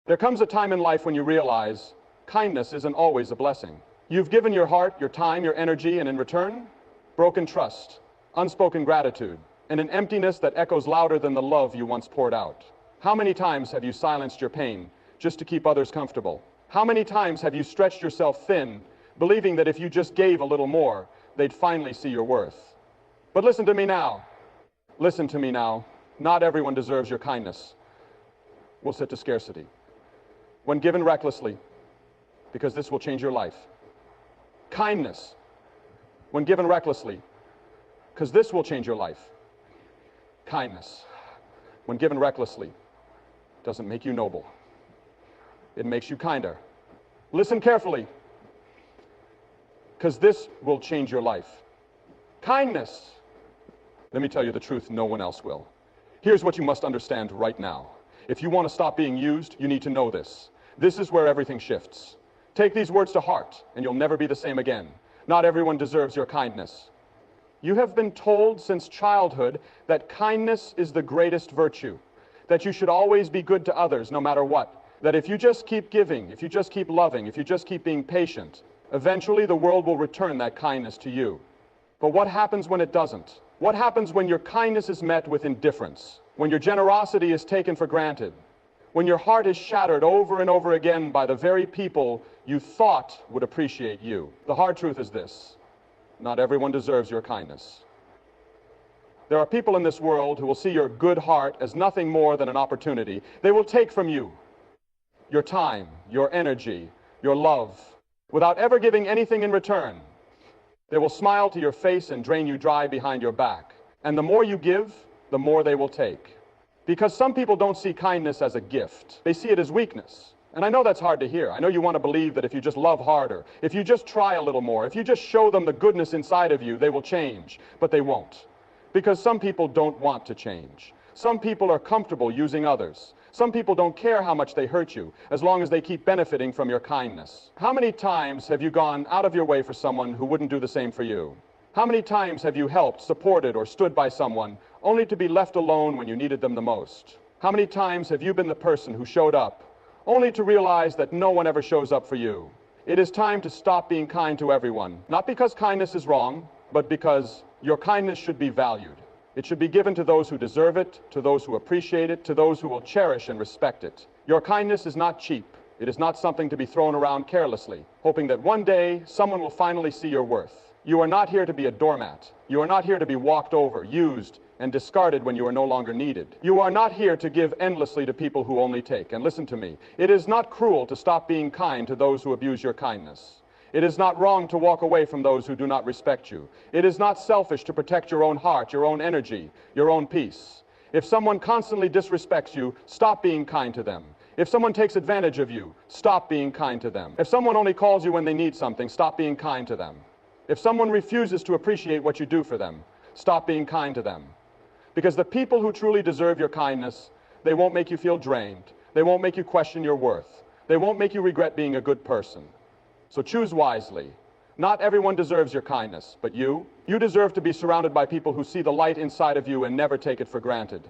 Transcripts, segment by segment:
There comes a time in life when you realize kindness isn't always a blessing. You've given your heart, your time, your energy, and in return, broken trust, unspoken gratitude, and an emptiness that echoes louder than the love you once poured out. How many times have you silenced your pain just to keep others comfortable? How many times have you stretched yourself thin, believing that if you just gave a little more, they'd finally see your worth? But listen to me now. Listen to me now. Not everyone deserves your kindness. We'll sit to scarcity. When given recklessly, because this will change your life. Kindness, when given recklessly, because this will change your life. Kindness, when given recklessly, doesn't make you noble. It makes you kinder. Listen carefully, because this will change your life. Kindness, let me tell you the truth, no one else will. Here's what you must understand right now. If you want to stop being used, you need to know this. This is where everything shifts. Take these words to heart, and you'll never be the same again. Not everyone deserves your kindness. You have been told since childhood that kindness is the greatest virtue, that you should always be good to others no matter what, that if you just keep giving, if you just keep loving, if you just keep being patient, eventually the world will return that kindness to you. But what happens when it doesn't? What happens when your kindness is met with indifference? When your generosity is taken for granted? When your heart is shattered over and over again by the very people you thought would appreciate you? The hard truth is this: not everyone deserves your kindness. There are people in this world who will see your good heart as nothing more than an opportunity. They will take from you your time, your energy, your love, without ever giving anything in return. They will smile to your face and drain you dry behind your back. And the more you give, the more they will take. Because some people don't see kindness as a gift. They see it as weakness. And I know that's hard to hear. I know you want to believe that if you just love harder, if you just try a little more, if you just show them the goodness inside of you, they will change. But they won't. Because some people don't want to change. Some people are comfortable using others. Some people don't care how much they hurt you, as long as they keep benefiting from your kindness. How many times have you gone out of your way for someone who wouldn't do the same for you? How many times have you helped, supported, or stood by someone only to be left alone when you needed them the most? How many times have you been the person who showed up only to realize that no one ever shows up for you? It is time to stop being kind to everyone, not because kindness is wrong, but because your kindness should be valued. It should be given to those who deserve it, to those who appreciate it, to those who will cherish and respect it. Your kindness is not cheap. It is not something to be thrown around carelessly, hoping that one day someone will finally see your worth. You are not here to be a doormat. You are not here to be walked over, used, and discarded when you are no longer needed. You are not here to give endlessly to people who only take. And listen to me, it is not cruel to stop being kind to those who abuse your kindness. It is not wrong to walk away from those who do not respect you. It is not selfish to protect your own heart, your own energy, your own peace. If someone constantly disrespects you, stop being kind to them. If someone takes advantage of you, stop being kind to them. If someone only calls you when they need something, stop being kind to them. If someone refuses to appreciate what you do for them, stop being kind to them. Because the people who truly deserve your kindness, they won't make you feel drained. They won't make you question your worth. They won't make you regret being a good person. So choose wisely. Not everyone deserves your kindness, but you deserve to be surrounded by people who see the light inside of you and never take it for granted.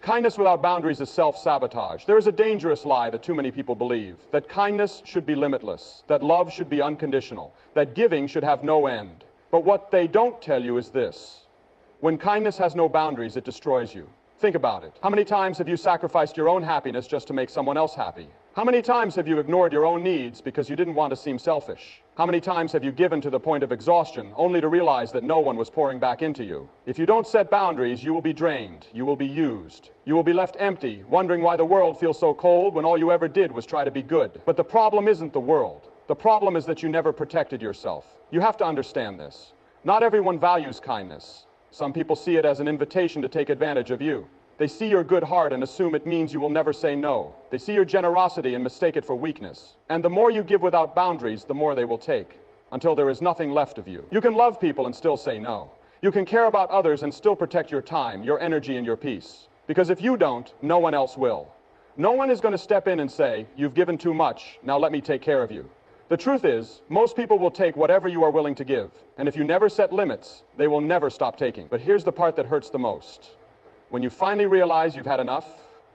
Kindness without boundaries is self-sabotage. There is a dangerous lie that too many people believe, that kindness should be limitless, that love should be unconditional, that giving should have no end. But what they don't tell you is this: when kindness has no boundaries, it destroys you. Think about it. How many times have you sacrificed your own happiness just to make someone else happy? How many times have you ignored your own needs because you didn't want to seem selfish? How many times have you given to the point of exhaustion only to realize that no one was pouring back into you? If you don't set boundaries, you will be drained. You will be used. You will be left empty, wondering why the world feels so cold when all you ever did was try to be good. But the problem isn't the world. The problem is that you never protected yourself. You have to understand this. Not everyone values kindness. Some people see it as an invitation to take advantage of you. They see your good heart and assume it means you will never say no. They see your generosity and mistake it for weakness. And the more you give without boundaries, the more they will take, until there is nothing left of you. You can love people and still say no. You can care about others and still protect your time, your energy, and your peace. Because if you don't, no one else will. No one is going to step in and say, "You've given too much, now let me take care of you." The truth is, most people will take whatever you are willing to give. And if you never set limits, they will never stop taking. But here's the part that hurts the most. When you finally realize you've had enough,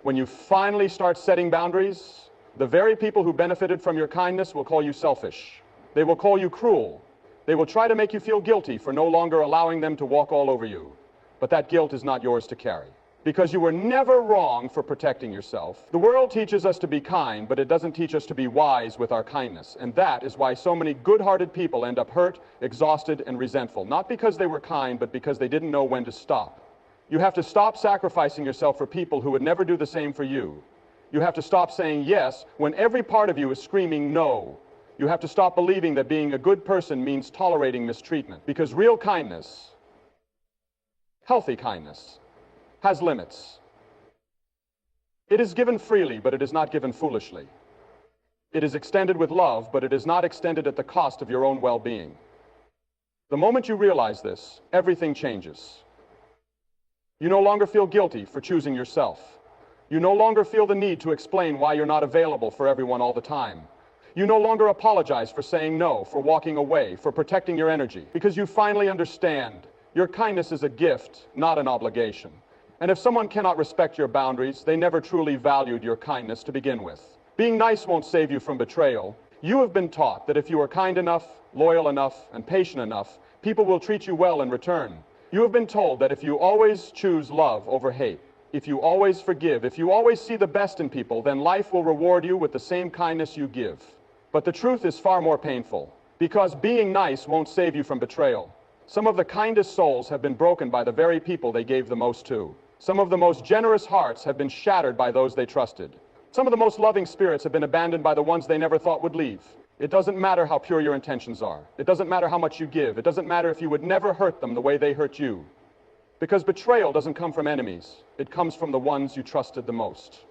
when you finally start setting boundaries, The very people who benefited from your kindness will call you selfish. They will call you cruel. They will try to make you feel guilty for no longer allowing them to walk all over you. But that guilt is not yours to carry, because you were never wrong for protecting yourself. The world teaches us to be kind, but it doesn't teach us to be wise with our kindness. And that is why so many good-hearted people end up hurt, exhausted, and resentful. Not because they were kind, but because they didn't know when to stop. You have to stop sacrificing yourself for people who would never do the same for you. You have to stop saying yes when every part of you is screaming no. You have to stop believing that being a good person means tolerating mistreatment. Because real kindness, healthy kindness, has limits. It is given freely, but it is not given foolishly. It is extended with love, but it is not extended at the cost of your own well-being. The moment you realize this, everything changes. You no longer feel guilty for choosing yourself. You no longer feel the need to explain why you're not available for everyone all the time. You no longer apologize for saying no, for walking away, for protecting your energy, because you finally understand your kindness is a gift, not an obligation. And if someone cannot respect your boundaries, they never truly valued your kindness to begin with. Being nice won't save you from betrayal. You have been taught that if you are kind enough, loyal enough, and patient enough, people will treat you well in return. You have been told that if you always choose love over hate, if you always forgive, if you always see the best in people, then life will reward you with the same kindness you give. But the truth is far more painful, because being nice won't save you from betrayal. Some of the kindest souls have been broken by the very people they gave the most to. Some of the most generous hearts have been shattered by those they trusted. Some of the most loving spirits have been abandoned by the ones they never thought would leave. It doesn't matter how pure your intentions are. It doesn't matter how much you give. It doesn't matter if you would never hurt them the way they hurt you. Because betrayal doesn't come from enemies. It comes from the ones you trusted the most.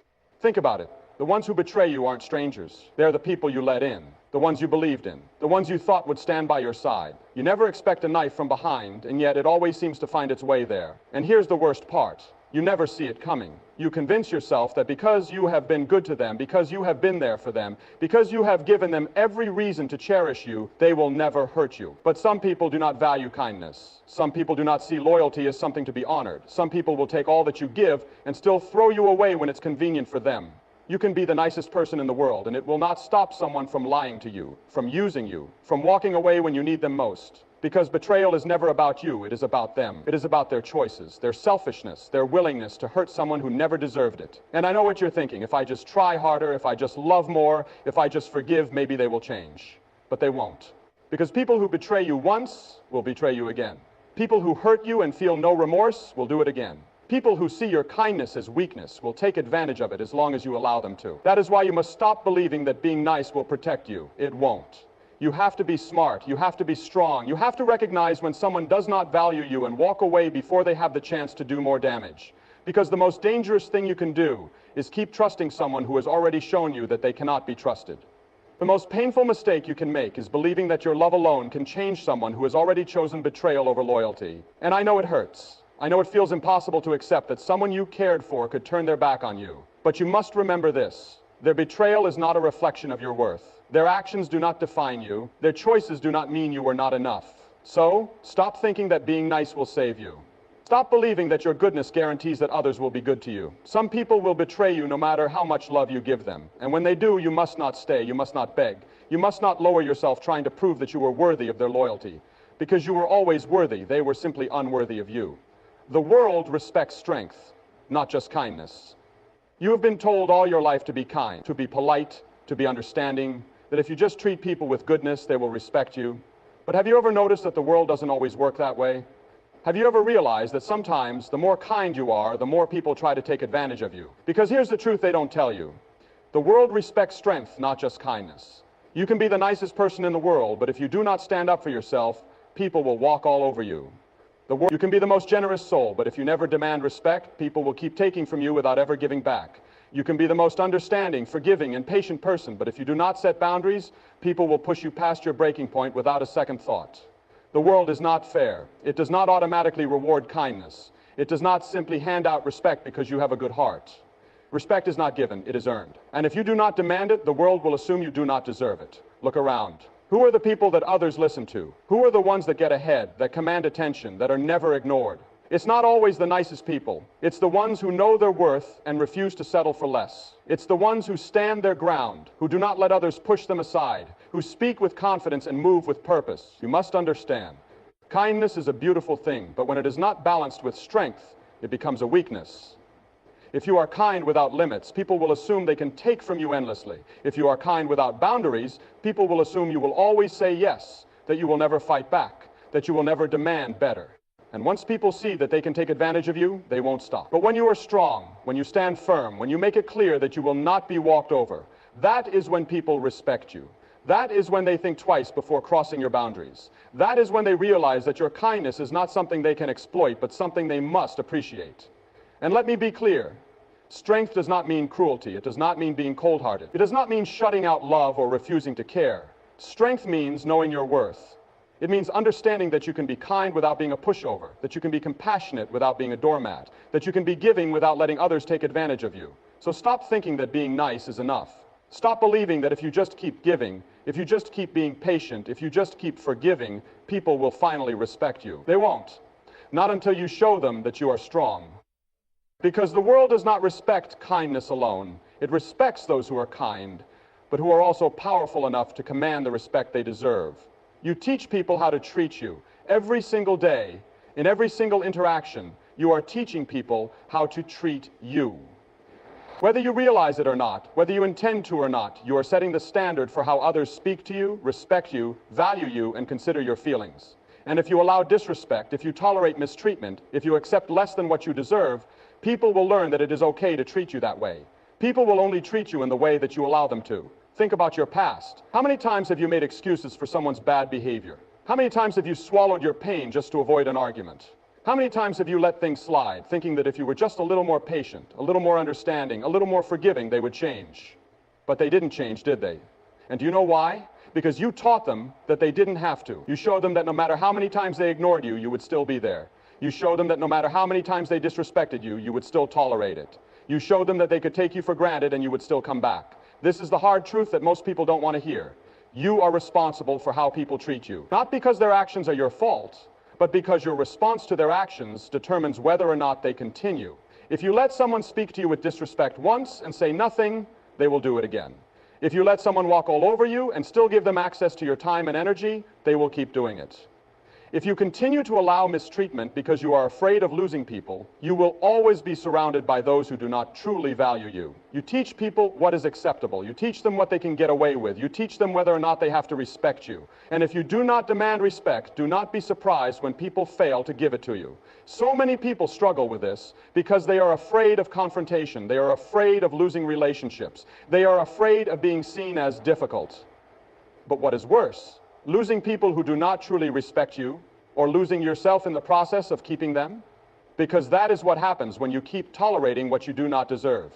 Think about it. The ones who betray you aren't strangers. They're the people you let in, the ones you believed in, the ones you thought would stand by your side. You never expect a knife from behind, and yet it always seems to find its way there. And here's the worst part. You never see it coming. You convince yourself that because you have been good to them, because you have been there for them, because you have given them every reason to cherish you, they will never hurt you. But some people do not value kindness. Some people do not see loyalty as something to be honored. Some people will take all that you give and still throw you away when it's convenient for them. You can be the nicest person in the world, and it will not stop someone from lying to you, from using you, from walking away when you need them most. Because betrayal is never about you, it is about them. It is about their choices, their selfishness, their willingness to hurt someone who never deserved it. And I know what you're thinking. If I just try harder, if I just love more, if I just forgive, maybe they will change. But they won't. Because people who betray you once will betray you again. People who hurt you and feel no remorse will do it again. People who see your kindness as weakness will take advantage of it as long as you allow them to. That is why you must stop believing that being nice will protect you. It won't. You have to be smart. You have to be strong. You have to recognize when someone does not value you and walk away before they have the chance to do more damage. Because the most dangerous thing you can do is keep trusting someone who has already shown you that they cannot be trusted. The most painful mistake you can make is believing that your love alone can change someone who has already chosen betrayal over loyalty. And I know it hurts. I know it feels impossible to accept that someone you cared for could turn their back on you. But you must remember this. Their betrayal is not a reflection of your worth. Their actions do not define you. Their choices do not mean you are not enough. So, stop thinking that being nice will save you. Stop believing that your goodness guarantees that others will be good to you. Some people will betray you no matter how much love you give them. And when they do, you must not stay. You must not beg. You must not lower yourself trying to prove that you were worthy of their loyalty. Because you were always worthy. They were simply unworthy of you. The world respects strength, not just kindness. You have been told all your life to be kind, to be polite, to be understanding, that if you just treat people with goodness, they will respect you. But have you ever noticed that the world doesn't always work that way? Have you ever realized that sometimes the more kind you are, the more people try to take advantage of you? Because here's the truth they don't tell you. The world respects strength, not just kindness. You can be the nicest person in the world, but if you do not stand up for yourself, people will walk all over you. You can be the most generous soul, but if you never demand respect, people will keep taking from you without ever giving back. You can be the most understanding, forgiving, and patient person, but if you do not set boundaries, people will push you past your breaking point without a second thought. The world is not fair. It does not automatically reward kindness. It does not simply hand out respect because you have a good heart. Respect is not given, it is earned. And if you do not demand it, the world will assume you do not deserve it. Look around. Who are the people that others listen to? Who are the ones that get ahead, that command attention, that are never ignored? It's not always the nicest people. It's the ones who know their worth and refuse to settle for less. It's the ones who stand their ground, who do not let others push them aside, who speak with confidence and move with purpose. You must understand, kindness is a beautiful thing, but when it is not balanced with strength, it becomes a weakness. If you are kind without limits, people will assume they can take from you endlessly. If you are kind without boundaries, people will assume you will always say yes, that you will never fight back, that you will never demand better. And once people see that they can take advantage of you, they won't stop. But when you are strong, when you stand firm, when you make it clear that you will not be walked over, that is when people respect you. That is when they think twice before crossing your boundaries. That is when they realize that your kindness is not something they can exploit, but something they must appreciate. And let me be clear, strength does not mean cruelty. It does not mean being cold-hearted. It does not mean shutting out love or refusing to care. Strength means knowing your worth. It means understanding that you can be kind without being a pushover, that you can be compassionate without being a doormat, that you can be giving without letting others take advantage of you. So stop thinking that being nice is enough. Stop believing that if you just keep giving, if you just keep being patient, if you just keep forgiving, people will finally respect you. They won't. Not until you show them that you are strong. Because the world does not respect kindness alone. It respects those who are kind, but who are also powerful enough to command the respect they deserve. You teach people how to treat you. Every single day, in every single interaction, you are teaching people how to treat you. Whether you realize it or not, whether you intend to or not, you are setting the standard for how others speak to you, respect you, value you, and consider your feelings. And if you allow disrespect, if you tolerate mistreatment, if you accept less than what you deserve, people will learn that it is okay to treat you that way. People will only treat you in the way that you allow them to. Think about your past. How many times have you made excuses for someone's bad behavior? How many times have you swallowed your pain just to avoid an argument? How many times have you let things slide, thinking that if you were just a little more patient, a little more understanding, a little more forgiving, they would change? But they didn't change, did they? And do you know why? Because you taught them that they didn't have to. You showed them that no matter how many times they ignored you, you would still be there. You showed them that no matter how many times they disrespected you, you would still tolerate it. You showed them that they could take you for granted and you would still come back. This is the hard truth that most people don't want to hear. You are responsible for how people treat you. Not because their actions are your fault, but because your response to their actions determines whether or not they continue. If you let someone speak to you with disrespect once and say nothing, they will do it again. If you let someone walk all over you and still give them access to your time and energy, they will keep doing it. If you continue to allow mistreatment because you are afraid of losing people, you will always be surrounded by those who do not truly value you. You teach people what is acceptable. You teach them what they can get away with. You teach them whether or not they have to respect you. And if you do not demand respect, do not be surprised when people fail to give it to you. So many people struggle with this because they are afraid of confrontation. They are afraid of losing relationships. They are afraid of being seen as difficult. But what is worse, losing people who do not truly respect you, or losing yourself in the process of keeping them, because that is what happens when you keep tolerating what you do not deserve.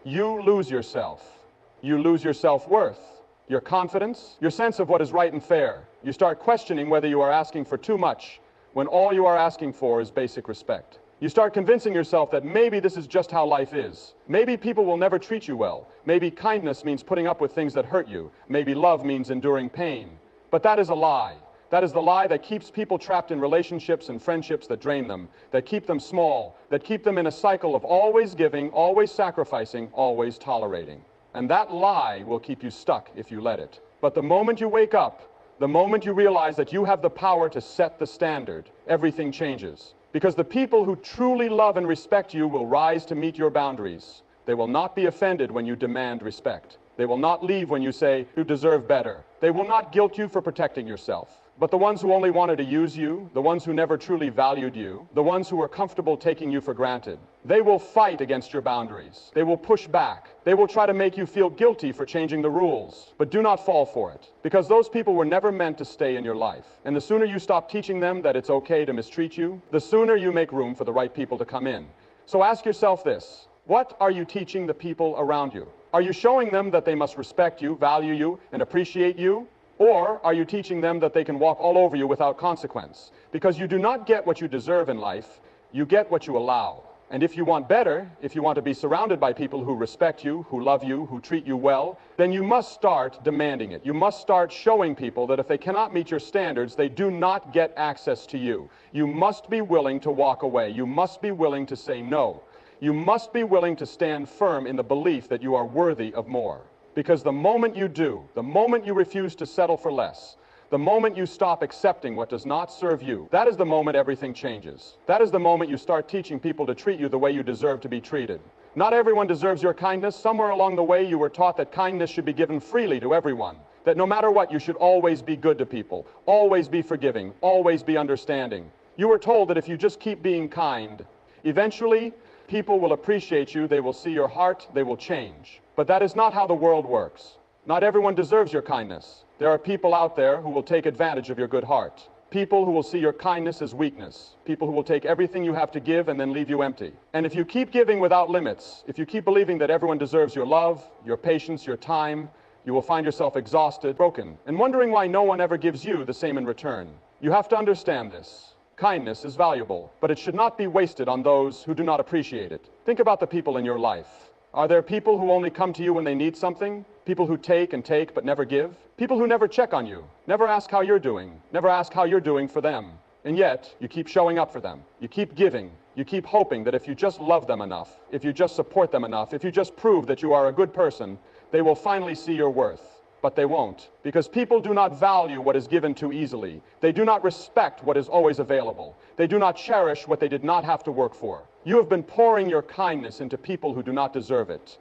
You lose yourself. You lose your self-worth, your confidence, your sense of what is right and fair. You start questioning whether you are asking for too much, when all you are asking for is basic respect. You start convincing yourself that maybe this is just how life is. Maybe people will never treat you well. Maybe kindness means putting up with things that hurt you. Maybe love means enduring pain. But that is a lie. That is the lie that keeps people trapped in relationships and friendships that drain them, that keep them small, that keep them in a cycle of always giving, always sacrificing, always tolerating. And that lie will keep you stuck if you let it. But the moment you wake up, the moment you realize that you have the power to set the standard, everything changes. Because the people who truly love and respect you will rise to meet your boundaries. They will not be offended when you demand respect. They will not leave when you say, you deserve better. They will not guilt you for protecting yourself. But the ones who only wanted to use you, the ones who never truly valued you, the ones who were comfortable taking you for granted, they will fight against your boundaries. They will push back. They will try to make you feel guilty for changing the rules. But do not fall for it, because those people were never meant to stay in your life. And the sooner you stop teaching them that it's okay to mistreat you, the sooner you make room for the right people to come in. So ask yourself this: what are you teaching the people around you? Are you showing them that they must respect you, value you, and appreciate you? Or are you teaching them that they can walk all over you without consequence? Because you do not get what you deserve in life, you get what you allow. And if you want better, if you want to be surrounded by people who respect you, who love you, who treat you well, then you must start demanding it. You must start showing people that if they cannot meet your standards, they do not get access to you. You must be willing to walk away. You must be willing to say no. You must be willing to stand firm in the belief that you are worthy of more. Because the moment you do, the moment you refuse to settle for less, the moment you stop accepting what does not serve you, that is the moment everything changes. That is the moment you start teaching people to treat you the way you deserve to be treated. Not everyone deserves your kindness. Somewhere along the way you were taught that kindness should be given freely to everyone. That no matter what, you should always be good to people, always be forgiving, always be understanding. You were told that if you just keep being kind, eventually people will appreciate you, they will see your heart, they will change. But that is not how the world works. Not everyone deserves your kindness. There are people out there who will take advantage of your good heart. People who will see your kindness as weakness. People who will take everything you have to give and then leave you empty. And if you keep giving without limits, if you keep believing that everyone deserves your love, your patience, your time, you will find yourself exhausted, broken, and wondering why no one ever gives you the same in return. You have to understand this. Kindness is valuable, but it should not be wasted on those who do not appreciate it. Think about the people in your life. Are there people who only come to you when they need something? People who take and take but never give? People who never check on you, never ask how you're doing, never ask how you're doing for them. And yet, you keep showing up for them. You keep giving. You keep hoping that if you just love them enough, if you just support them enough, if you just prove that you are a good person, they will finally see your worth. But they won't, because people do not value what is given too easily. They do not respect what is always available. They do not cherish what they did not have to work for. You have been pouring your kindness into people who do not deserve it.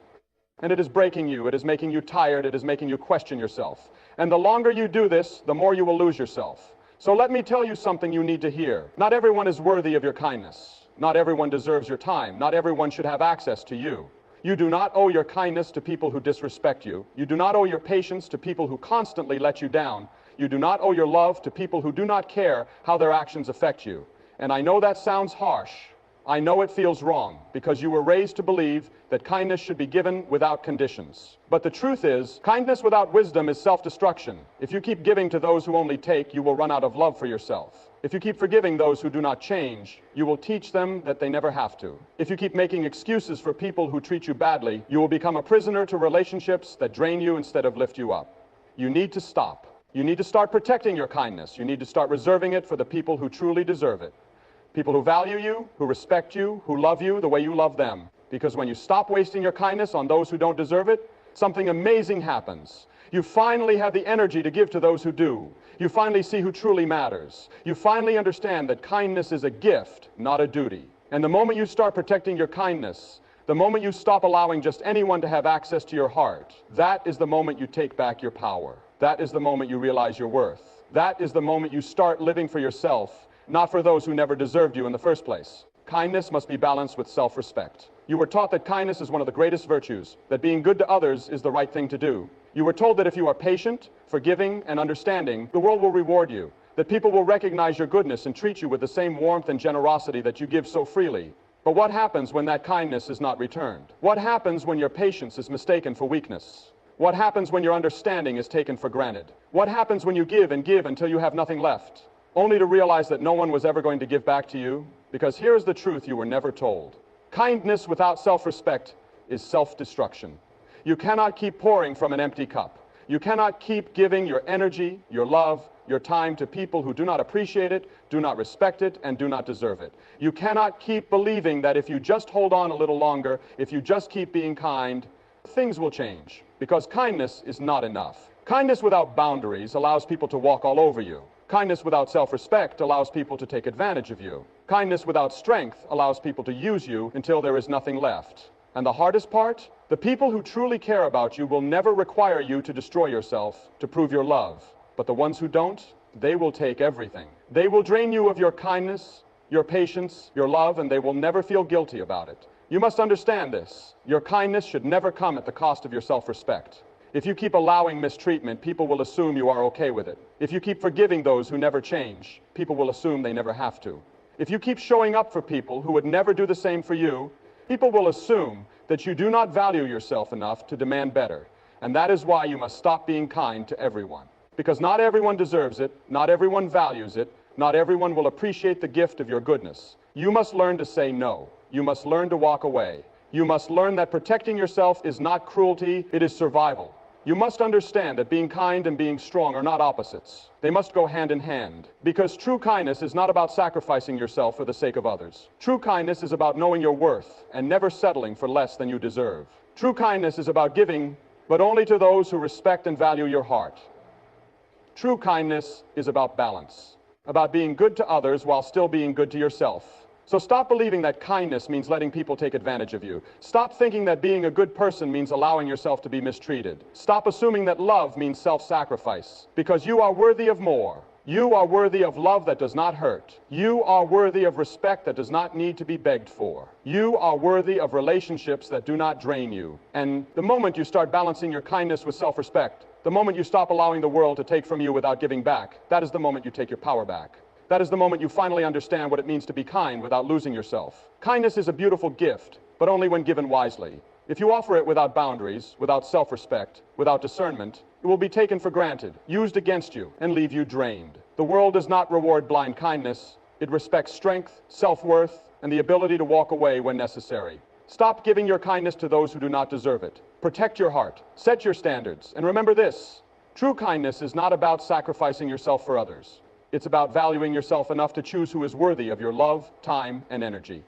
And it is breaking you, it is making you tired, it is making you question yourself. And the longer you do this, the more you will lose yourself. So let me tell you something you need to hear. Not everyone is worthy of your kindness. Not everyone deserves your time. Not everyone should have access to you. You do not owe your kindness to people who disrespect you. You do not owe your patience to people who constantly let you down. You do not owe your love to people who do not care how their actions affect you. And I know that sounds harsh. I know it feels wrong, because you were raised to believe that kindness should be given without conditions. But the truth is, kindness without wisdom is self-destruction. If you keep giving to those who only take, you will run out of love for yourself. If you keep forgiving those who do not change, you will teach them that they never have to. If you keep making excuses for people who treat you badly, you will become a prisoner to relationships that drain you instead of lift you up. You need to stop. You need to start protecting your kindness. You need to start reserving it for the people who truly deserve it. People who value you, who respect you, who love you the way you love them. Because when you stop wasting your kindness on those who don't deserve it, something amazing happens. You finally have the energy to give to those who do. You finally see who truly matters. You finally understand that kindness is a gift, not a duty. And the moment you start protecting your kindness, the moment you stop allowing just anyone to have access to your heart, that is the moment you take back your power. That is the moment you realize your worth. That is the moment you start living for yourself, not for those who never deserved you in the first place. Kindness must be balanced with self-respect. You were taught that kindness is one of the greatest virtues, that being good to others is the right thing to do. You were told that if you are patient, forgiving, and understanding, the world will reward you, that people will recognize your goodness and treat you with the same warmth and generosity that you give so freely. But what happens when that kindness is not returned? What happens when your patience is mistaken for weakness? What happens when your understanding is taken for granted? What happens when you give and give until you have nothing left, only to realize that no one was ever going to give back to you? Because here is the truth you were never told. Kindness without self-respect is self-destruction. You cannot keep pouring from an empty cup. You cannot keep giving your energy, your love, your time to people who do not appreciate it, do not respect it, and do not deserve it. You cannot keep believing that if you just hold on a little longer, if you just keep being kind, things will change. Because kindness is not enough. Kindness without boundaries allows people to walk all over you. Kindness without self-respect allows people to take advantage of you. Kindness without strength allows people to use you until there is nothing left. And the hardest part? The people who truly care about you will never require you to destroy yourself to prove your love. But the ones who don't, they will take everything. They will drain you of your kindness, your patience, your love, and they will never feel guilty about it. You must understand this. Your kindness should never come at the cost of your self-respect. If you keep allowing mistreatment, people will assume you are okay with it. If you keep forgiving those who never change, people will assume they never have to. If you keep showing up for people who would never do the same for you, people will assume that you do not value yourself enough to demand better. And that is why you must stop being kind to everyone. Because not everyone deserves it, not everyone values it, not everyone will appreciate the gift of your goodness. You must learn to say no. you must learn to walk away. You must learn that protecting yourself is not cruelty, it is survival. You must understand that being kind and being strong are not opposites. They must go hand in hand. Because true kindness is not about sacrificing yourself for the sake of others. True kindness is about knowing your worth and never settling for less than you deserve. True kindness is about giving, but only to those who respect and value your heart. True kindness is about balance, about being good to others while still being good to yourself. So stop believing that kindness means letting people take advantage of you. Stop thinking that being a good person means allowing yourself to be mistreated. Stop assuming that love means self-sacrifice, because you are worthy of more. You are worthy of love that does not hurt. You are worthy of respect that does not need to be begged for. You are worthy of relationships that do not drain you. And the moment you start balancing your kindness with self-respect, the moment you stop allowing the world to take from you without giving back, that is the moment you take your power back. That is the moment you finally understand what it means to be kind without losing yourself. Kindness is a beautiful gift, but only when given wisely. If you offer it without boundaries, without self-respect, without discernment, it will be taken for granted, used against you, and leave you drained. The world does not reward blind kindness. It respects strength, self-worth, and the ability to walk away when necessary. Stop giving your kindness to those who do not deserve it. Protect your heart, set your standards, and remember this: true kindness is not about sacrificing yourself for others. It's about valuing yourself enough to choose who is worthy of your love, time, and energy.